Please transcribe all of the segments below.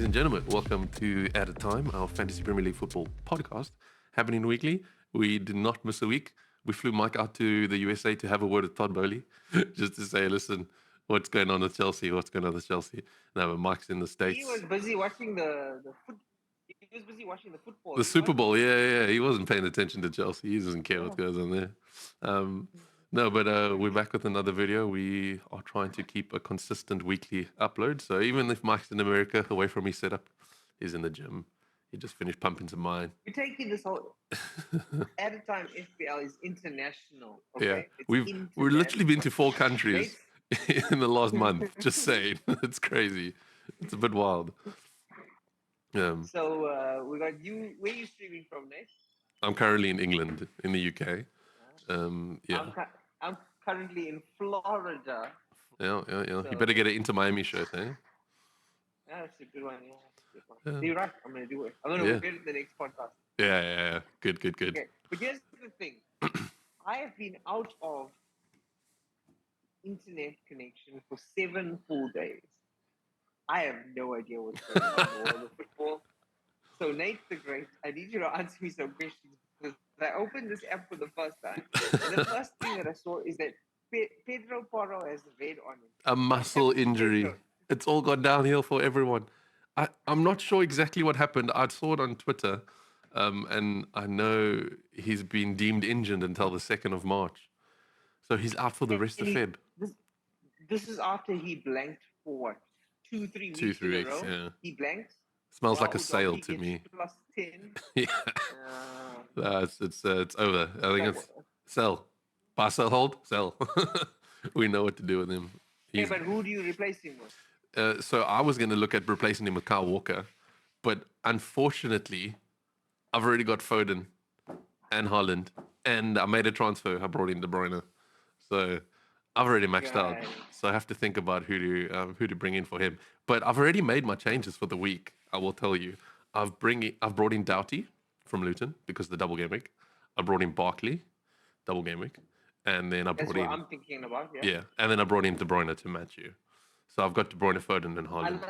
and gentlemen, welcome to Added Time, our Fantasy Premier League football podcast, happening weekly. We did not miss a week. We flew Mike out to the USA to have a word with Todd Bowley, just to say, listen, what's going on with Chelsea? What's going on with Chelsea? Now, Mike's in the States. He was busy watching the football. The Super Bowl, yeah. He wasn't paying attention to Chelsea. He doesn't care what goes on there. No, but we're back with another video. We are trying to keep a consistent weekly upload. So even if Mike's in America, away from his setup, he's in the gym. He just finished pumping some iron. We're taking this whole Added Time FPL is international. Okay? Yeah, It's we've literally been to 4 Right? countries in the last month. Just saying, it's crazy. It's a bit wild. So we got you. Where are you streaming from, Nate? I'm currently in England, in the UK. Yeah. I'm currently in Florida. Yeah. You better get an Inter Miami shirt, eh? Yeah, that's a good one. Yeah. You're right. I'm gonna do it. I'm gonna get it the next podcast. Yeah. Good. Okay. But here's the thing. I have been out of internet connection for 7 full days. I have no idea what's going on in the world of football. So Nate the Great, I need you to answer me some questions because I opened this app for the first time. And the first thing that I saw is that Pedro Porro has red on him. A muscle injury. It's all gone downhill for everyone. I'm not sure exactly what happened. I saw it on Twitter, and I know he's been deemed injured until the 2nd of March. So he's out for the rest of Feb. This is after he blanked for what? 2-3 weeks 2-3 in weeks, a row. yeah. He blanked. Smells like a sale to me. Plus 10. Yeah. It's over. I think it's sell. Buy, sell, hold, sell. We know what to do with him. Hey, but who do you replace him with? So I was going to look at replacing him with Kyle Walker, but unfortunately, I've already got Foden and Haaland, and I made a transfer. I brought in De Bruyne, so I've already maxed out. So I have to think about who to bring in for him. But I've already made my changes for the week. I will tell you. I've brought in Doughty from Luton because of the double game week. I brought in Barkley, double game week, and then I brought in. That's what I'm thinking about. Yeah, and then I brought in De Bruyne to match you. So I've got De Bruyne, Foden, and Haaland.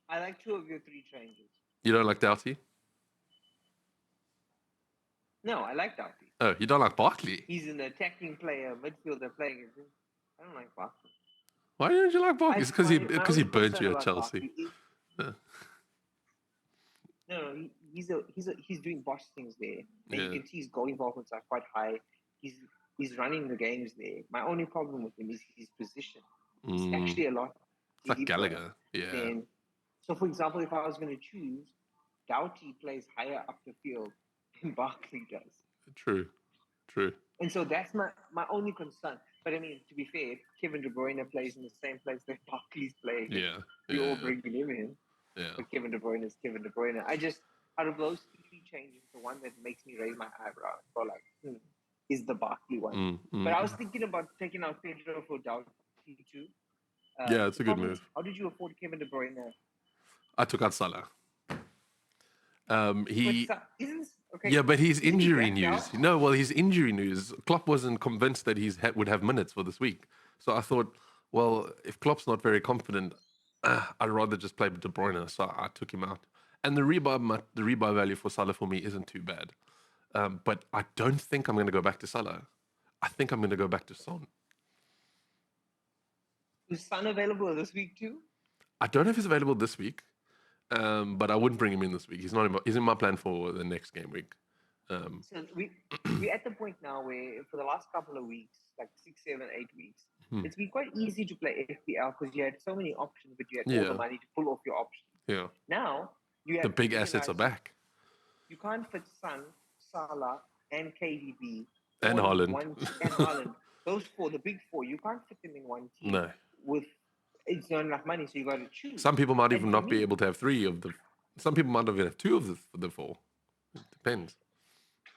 I like two of your 3 changes. You don't like Doughty? No, I like Doughty. Oh, you don't like Barkley? He's an attacking player, midfielder playing. I don't like Barkley. Why don't you like Barkley? It's because he burnt you at Chelsea. No, he's doing boss things there. And you can see his goal involvements are quite high. He's running the games there. My only problem with him is his position. It's actually a lot. It's like Gallagher. Yeah. So, for example, if I was going to choose, Doughty plays higher up the field than Barkley does. True. And so that's my only concern. But I mean, to be fair, Kevin De Bruyne plays in the same place that Barkley's playing. Yeah. We all bring him in. Yeah. But Kevin De Bruyne is Kevin De Bruyne. I just, out of those 3 changes, the one that makes me raise my eyebrow for is the Barkley one. But I was thinking about taking out Pedro for Doughty too. Yeah, it's a good move. How did you afford Kevin De Bruyne? I took out Salah. Okay. Yeah, but his injury news. No, well, his injury news. Klopp wasn't convinced that would have minutes for this week. So I thought, well, if Klopp's not very confident, I'd rather just play De Bruyne. So I took him out. And the rebuy value for Salah for me isn't too bad. But I don't think I'm going to go back to Salah. I think I'm going to go back to Son. Is Son available this week too? I don't know if he's available this week. But I wouldn't bring him in this week. He's in my plan for the next game week. So we're at the point now where for the last couple of weeks, like 6, 7, 8 weeks, it's been quite easy to play FPL because you had so many options, but you had all the money to pull off your options. Yeah. Now you have the big assets are back. You can't fit Son, Salah, and KDB and Haaland. And Haaland. Those 4, the big 4, you can't fit them in one team. No. It's not enough money, so you got to choose. Some people might even not be able to have 3 of the. Some people might even have 2 of the 4. It depends.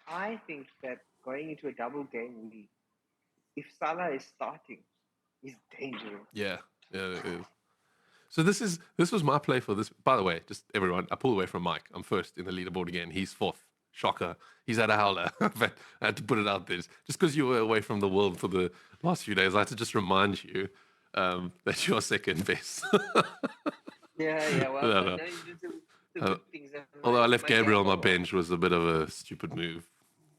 I think that going into a double game week, if Salah is starting, is dangerous. Yeah, it is. So this was my play for this. By the way, just everyone, I pull away from Mike. I'm first in the leaderboard again. He's 4th. Shocker. He's at a howler. I had to put it out there. Just because you were away from the world for the last few days, I had to just remind you that you're second best. Yeah. Well, No, no, no. you did some Uh, good things. And although I left my Gabriel on my gamble was bench was a bit of a stupid move.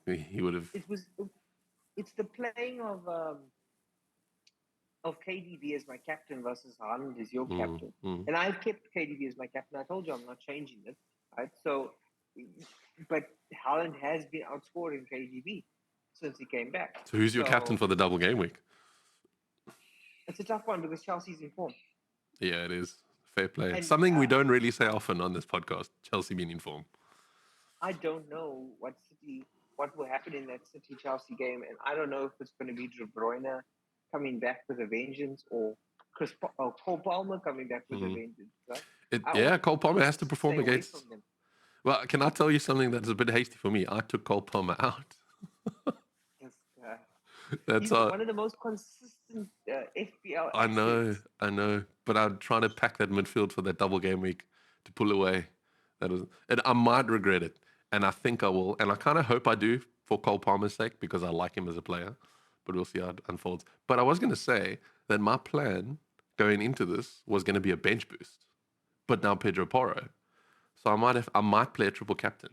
He would have. it was it's the playing of KDB as my captain versus Haaland as your Mm, captain. mm. And I've kept KDB as my captain. I told you I'm not changing it. Right? So, but Haaland has been outscoring KDB since he came back. So who's your captain So for the double game week? it's a tough one because Chelsea's in form. Yeah, it is. Fair play. It's And something we don't really say often on this podcast. Chelsea being in form. I don't know what will happen in that City Chelsea game. And I don't know if it's going to be De Bruyne coming back with a vengeance or Cole Palmer coming back with a vengeance. Right? I Yeah, want Cole Palmer has to to perform stay away against. from them. Well, can I tell you something that's a bit hasty for me? I took Cole Palmer out. Yes, That's he's one of the most consistent FPL I assets. know. But I'm trying to pack that midfield for that double game week to pull away. And I might regret it, and I think I will, and I kind of hope I do for Cole Palmer's sake because I like him as a player. But we'll see how it unfolds. But I was going to say that my plan going into this was going to be a bench boost, but now Pedro Porro. So I might play a triple captain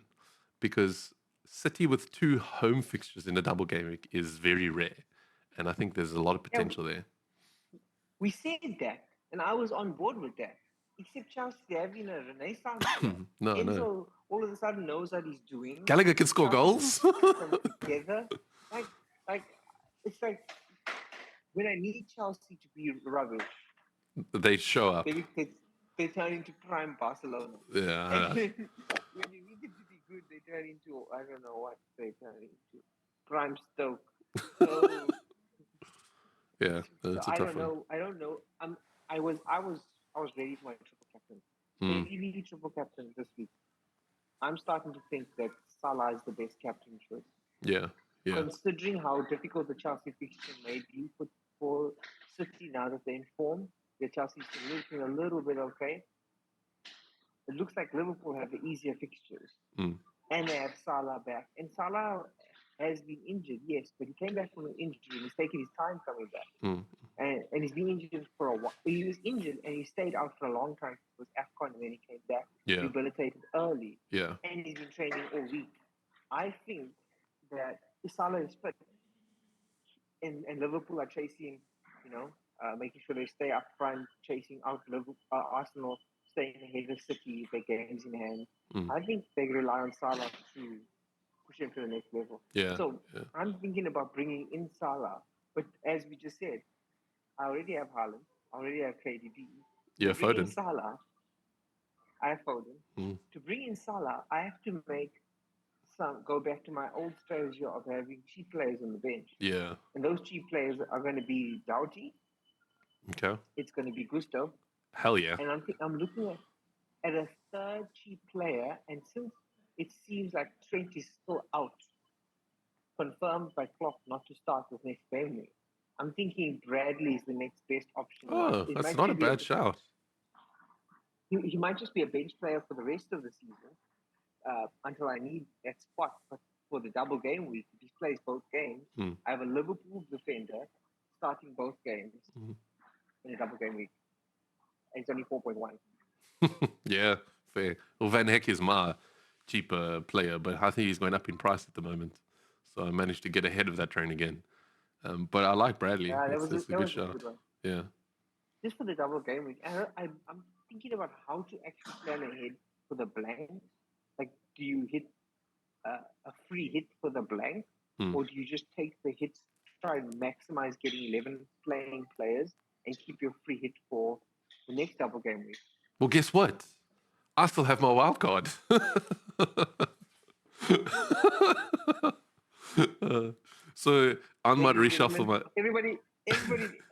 because City with 2 home fixtures in a double game week is very rare, and I think there's a lot of Yeah, potential there. we said that, and I was on board with that. Except Chelsea, they're having a renaissance here. No, Enzo all of a sudden knows what he's doing. Gallagher can score Chelsea's goals. come together. Like it's like when I need Chelsea to be rubbish, They show up. they turn into prime Barcelona. Yeah, And then when you need them to be good, they turn into I don't know what they turn into prime Stoke. So yeah, that's a I tough don't one. know. I don't know. I was ready for my triple captain. Mm. Heavy triple captain this week. I'm starting to think that Salah is the best captain choice. Yeah. Considering how difficult the Chelsea fixture may be for City now that they're in form, the Chelsea's looking a little bit okay. It looks like Liverpool have the easier fixtures. Mm. And they have Salah back. And Salah has been injured, yes, but he came back from an injury and he's taken his time coming back. Mm. And he's been injured for a while. He was injured and he stayed out for a long time. It was AFCON and then he came back, rehabilitated early. Yeah. And he's been training all week. I think that Salah is fit. And Liverpool are chasing, making sure they stay up front, chasing out Liverpool, Arsenal, staying ahead of City, their games in hand. Mm. I think they rely on Salah to push him to the next level. Yeah. So I'm thinking about bringing in Salah. But as we just said, I already have Haaland. I already have KDB. Yeah, To bring in Foden. Salah, I have Foden. Mm. To bring in Salah, I have to go back to my old strategy of having cheap players on the bench. Yeah. And those cheap players are going to be Doughty. Okay. It's going to be Gusto. Hell yeah. And I'm looking at a third cheap player. And since it seems like Trent is still out, confirmed by Klopp not to start with next game week, I'm thinking Bradley is the next best option. Oh, that's not a bad shout. He might just be a bench player for the rest of the season until I need that spot. But for the double game week, if he plays both games, I have a Liverpool defender starting both games in a double game week. And it's only 4.1. Yeah, fair. Well, Van Heck is my cheaper player, but I think he's going up in price at the moment. So I managed to get ahead of that train again. But I like Bradley. Yeah, That's a good shout. Yeah. Just for the double game week, I'm thinking about how to actually plan ahead for the blank. Like, do you hit a free hit for the blank, or do you just take the hits, try and maximize getting 11 playing players, and keep your free hit for the next double game week? Well, guess what? I still have my wild card. So I might reshuffle my. Everybody,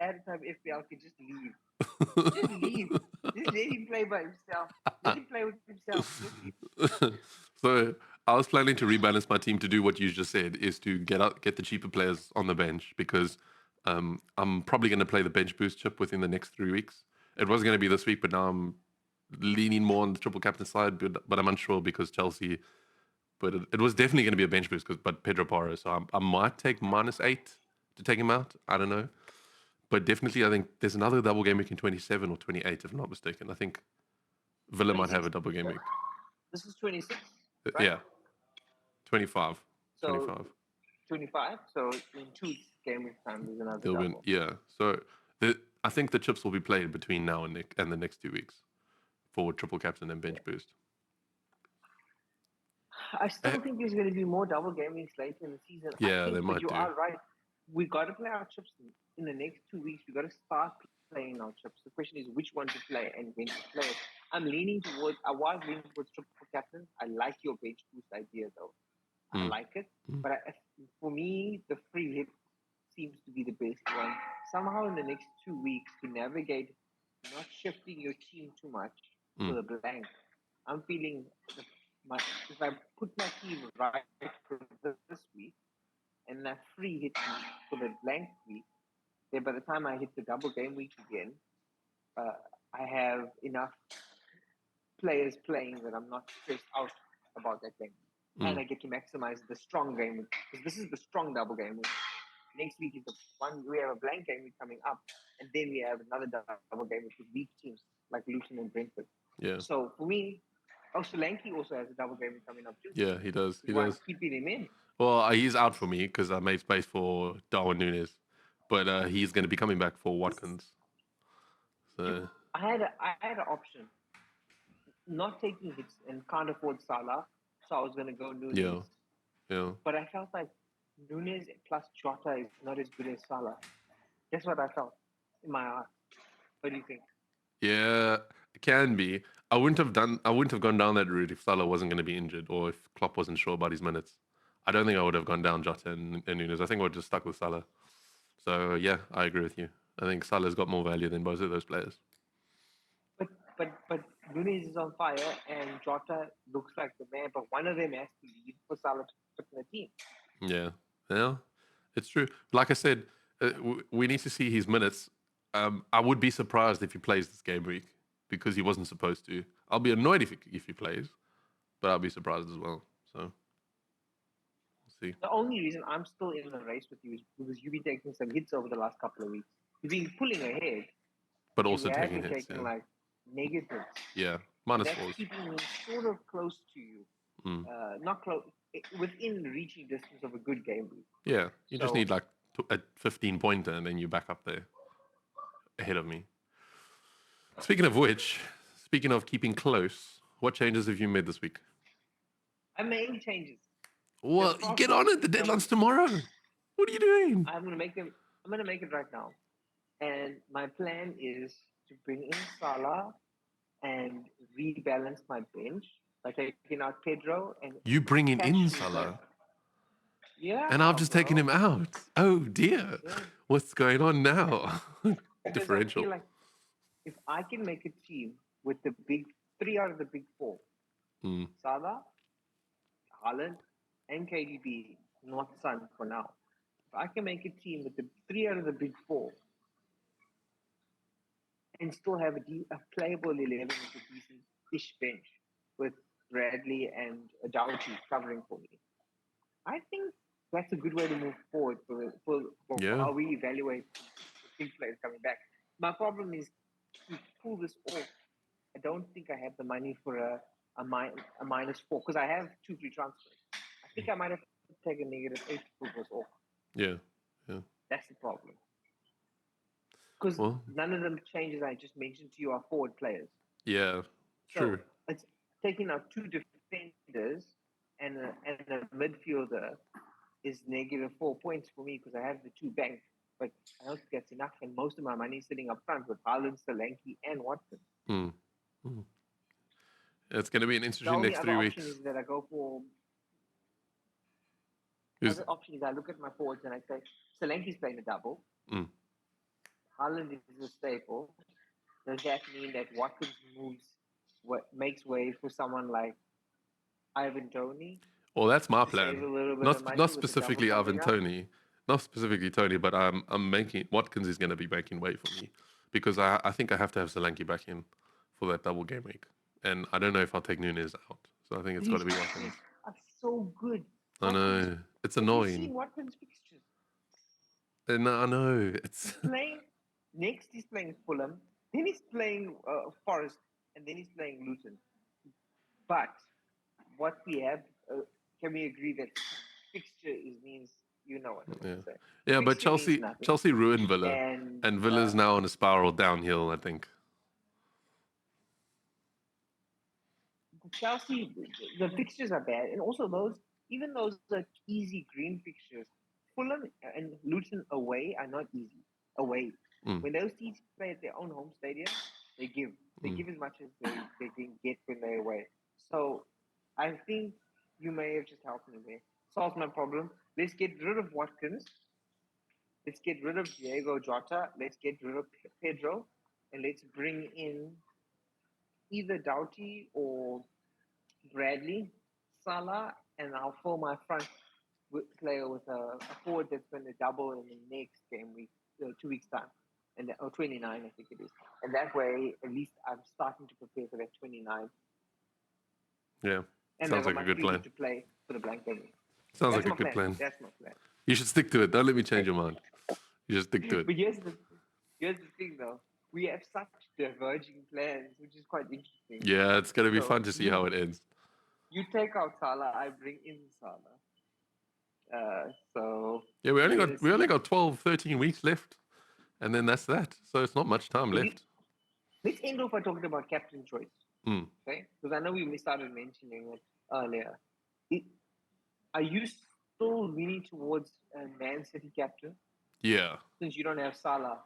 Added Time FPL can just leave. Just leave. Just let him play by himself. Let him play with himself. So I was planning to rebalance my team to do what you just said, is to get the cheaper players on the bench because I'm probably going to play the bench boost chip within the next 3 weeks. It was going to be this week, but now I'm leaning more on the triple captain side, but I'm unsure because Chelsea. But it was definitely going to be a bench boost, but Pedro Porro. So I might take -8 to take him out. I don't know. But definitely, I think there's another double game week in 27 or 28, if I'm not mistaken. I think Villa might have a 26. double game week. This is 26, right? Yeah, 25. So 25. 25. So in 2 game week time, there's another They'll win. double. Yeah. So I think the chips will be played between now and the next 2 weeks for triple captain and bench boost. I still think there's going to be more double game weeks later in the season. Yeah, I think, they might but you do. are right. We got to play our chips in the next 2 weeks. We got to start playing our chips. The question is which one to play and when to play it. I was leaning towards triple captain. I like your bench boost idea though. I like it, but for me, the free hit seems to be the best one. Somehow in the next 2 weeks to navigate, not shifting your team too much to the blank. I'm feeling if I put my team right for this week and that free hit me for the blank week, then by the time I hit the double game week again, I have enough players playing that I'm not stressed out about that game. And I get to maximize the strong game week because this is the strong double game week. Next week is the one we have a blank game week coming up, and then we have another double game week with weak teams like Luton and Brentford. Yeah. So for me, Solanke also has a double game week coming up too. Yeah, he does. He Why does. keeping him in? Well, he's out for me because I made space for Darwin Nunes, but he's going to be coming back for Watkins. So I had an option, not taking hits and can't afford Salah, so I was going to go Nunes. yeah. But I felt like Nunes plus Jota is not as good as Salah. That's what I felt in my heart. What do you think? Yeah, it can be. I wouldn't have gone down that route if Salah wasn't going to be injured or if Klopp wasn't sure about his minutes. I don't think I would have gone down Jota and Nunes. I think I would have just stuck with Salah. So yeah, I agree with you. I think Salah's got more value than both of those players. But Nunes is on fire and Jota looks like the man. But one of them has to leave for Salah to put in the team. Yeah, it's true. Like I said, we need to see his minutes. I would be surprised if he plays this game week because he wasn't supposed to. I'll be annoyed if he plays, but I'll be surprised as well. So we'll see. The only reason I'm still in the race with you is because you've been taking some hits over the last couple of weeks. You've been pulling ahead, but also you taking been hits. Taking like negatives. Yeah, minus That's fours. keeping me sort of close to you. Not close, within reaching distance of a good game week. Yeah, you just need like a 15-pointer and then you're back up there ahead of me. Speaking of keeping close, what changes have you made this week? I made changes. Well, get on it. The deadline's tomorrow. What are you doing? I'm gonna make them. I'm gonna make it right now. And my plan is to bring in Salah and rebalance my bench by taking out Pedro and you bringing in Salah. Yeah. And I've just taken him out. Oh dear. Yeah. What's going on now? Differential. I feel like if I can make a team with the big 3 out of the big 4, Salah, Haaland, and KDB, not Son for now. If I can make a team with the 3 out of the big 4 and still have a playable 11 with a decent-ish bench with Bradley and Doughty covering for me, I think that's a good way to move forward for how we evaluate the big players coming back. My problem is to pull this off. I don't think I have the money for a -4 because I have 2 free transfers. I think I might have to take a -8 to pull this off. Yeah. That's the problem. Because none of them changes I just mentioned to you are forward players. Yeah, true. So it's taking out 2 defenders and a midfielder is -4 points for me because I have the 2 bank, but I don't think that's enough. And most of my money is sitting up front with Haaland, Solanke, and Watson. It's going to be an interesting next 3 weeks. The other option is that I go for. The other option is I look at my forwards and I say Solanke's playing a double. Haaland is a staple. Does that mean that Watkins makes way for someone like Ivan Toney? Well, that's my plan. Not specifically Ivan Toney, not specifically Toney, but I'm making Watkins is going to be making way for me because I think I have to have Solanke back in for that double game week, and I don't know if I'll take Nunes out. So I think it's got to be Watkins. Are so good. I know it's annoying. Have you seen Watkins' fixtures? No, I know it's playing. Next, he's playing Fulham. Then he's playing Forest. and then he's playing Luton. But what we have, can we agree that fixture means you know what I'm Yeah, going to say? yeah, but Fixture means Chelsea nothing. Chelsea ruined Villa, And and Villa's now on a spiral downhill. I think. Chelsea, the fixtures are bad, and also even those are easy green fixtures. Fulham and Luton away are not easy. Away, Mm. when those teams play at their own home stadium, they give. They give as much as they can get when they're away. So, I think you may have just helped me there. Solves my problem. Let's get rid of Watkins. Let's get rid of Diego Jota. Let's get rid of Pedro, and let's bring in either Doughty or Bradley, Salah, and I'll fill my front player with a forward that's going to double in the next game week, 2 weeks time, and or 29, I think it is. And that way, at least I'm starting to prepare for that 29. Yeah, And sounds I've like got a my good plan. to play for the blank game. Sounds That's like a my good plan. That's my plan. You should stick to it. Don't let me change your mind. You just stick to it. But here's the thing, though. We have such diverging plans, which is quite interesting. Yeah, it's gonna be So, fun to see how it ends. You take out Salah, I bring in Salah. So Yeah, we're gonna we only see. got 12, 13 weeks left, and then that's that. So it's not much time But left. let's end off by talking about captain choice. Mm. Okay, because I know we started mentioning it earlier. Are you still leaning towards a Man City captain Yeah, since you don't have Salah?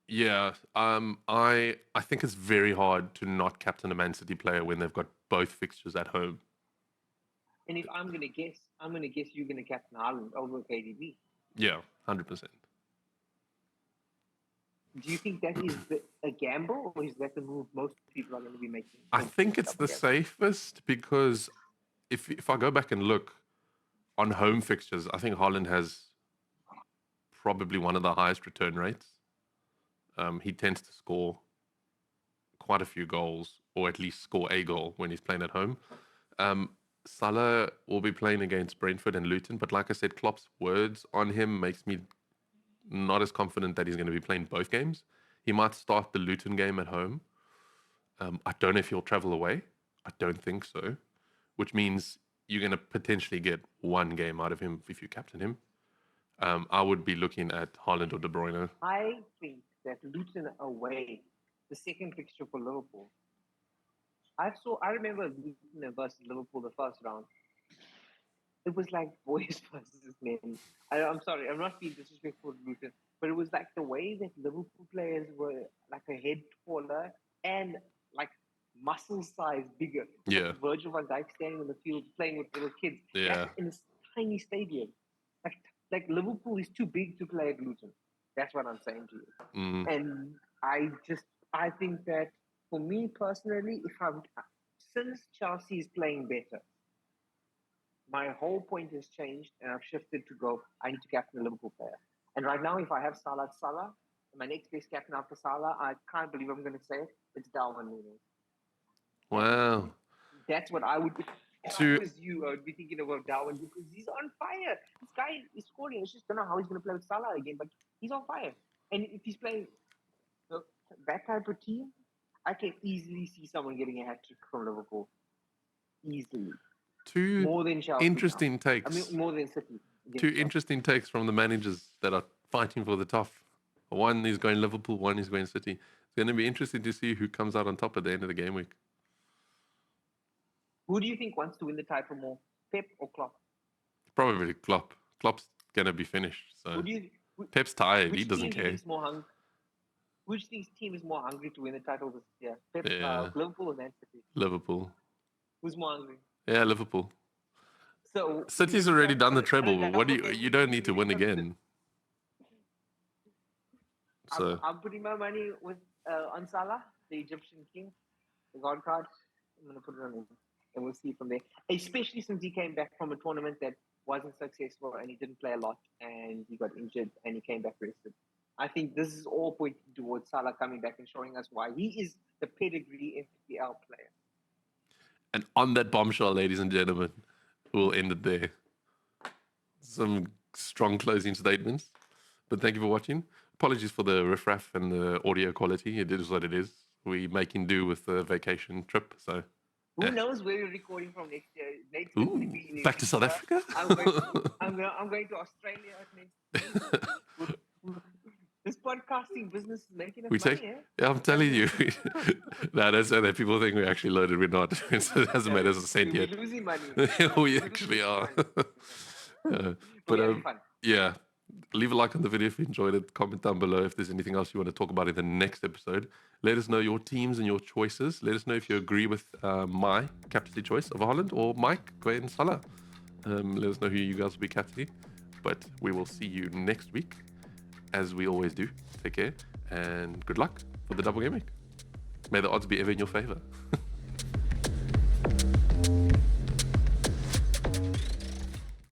yeah. I think it's very hard to not captain a Man City player when they've got both fixtures at home. And if I'm gonna guess, you're gonna captain Haaland over KDB. Yeah, 100%. Do you think that is a gamble, or is that the move most people are going to be making? I think it's the safest because if I go back and look on home fixtures, I think Haaland has probably one of the highest return rates. He tends to score quite a few goals, or at least score a goal when he's playing at home. Salah will be playing against Brentford and Luton, but like I said, Klopp's words on him makes me not as confident that he's going to be playing both games. He might start the Luton game at home. I don't know if he'll travel away. I don't think so, which means you're going to potentially get one game out of him if you captain him. I would be looking at Haaland or De Bruyne. I think that Luton away, the second fixture for Liverpool. I remember Luton versus Liverpool the first round. It was like boys versus men. I'm sorry, I'm not being disrespectful to Luton, but it was like the way that Liverpool players were like a head taller and like muscle size bigger. Yeah. Like Virgil van Dijk standing on the field playing with little kids. Yeah. That's in this tiny stadium. Like Liverpool is too big to play at Luton. That's what I'm saying to you. Mm. And I think that for me personally, since Chelsea is playing better, my whole point has changed, and I've shifted to go. I need to captain a Liverpool player. And right now, if I have Salah, my next best captain after Salah, I can't believe I'm going to say it. It's Darwin Núñez. Wow. That's what I would be. If I was you, I would be thinking about Darwin because he's on fire. This guy is scoring. It's just don't know how he's going to play with Salah again, but he's on fire. And if he's playing that type of team, I can easily see someone getting a hat trick from Liverpool. Easily. Two more than Chelsea interesting now. takes. I mean, more than City. Two interesting takes from the managers that are fighting for the top. One is going Liverpool, one is going City. It's going to be interesting to see who comes out on top at the end of the game week. Who do you think wants to win the title more, Pep or Klopp? Probably Klopp. Klopp's going to be finished. So Pep's tired. He doesn't care. Which team is more hungry to win the title this year? Liverpool or Man City? Liverpool. Who's more hungry? Yeah, Liverpool. So City's already done the treble. What do you don't need to win again. So I'm putting my money on Salah, the Egyptian king, the God card. I'm gonna put it on him, and we'll see from there. Especially since he came back from a tournament that wasn't successful and he didn't play a lot and he got injured and he came back rested. I think this is all pointing towards Salah coming back and showing us why he is the pedigree FPL player. And on that bombshell, ladies and gentlemen, we'll end it there. Some strong closing statements. But thank you for watching. Apologies for the riffraff and the audio quality. It is what it is. we making do with the vacation trip. So Who yeah. knows where we're recording from next year? Nate's going to Ooh, be in back to South Indonesia. Africa. I'm going to Australia next year. This podcasting business is making us We money, take, eh? yeah, I'm telling you. No, that's so that people think we're actually loaded. We're not. It hasn't made us a cent We're yet. losing money. We actually are. But But we're having fun. yeah, leave a like on the video if you enjoyed it. Comment down below if there's anything else you want to talk about in the next episode. Let us know your teams and your choices. Let us know if you agree with my captaincy choice of Haaland or Mike, Bruyne, Salah. Let us know who you guys will be captaining. But we will see you next week, as we always do. Take care and good luck for the double game week. May the odds be ever in your favor.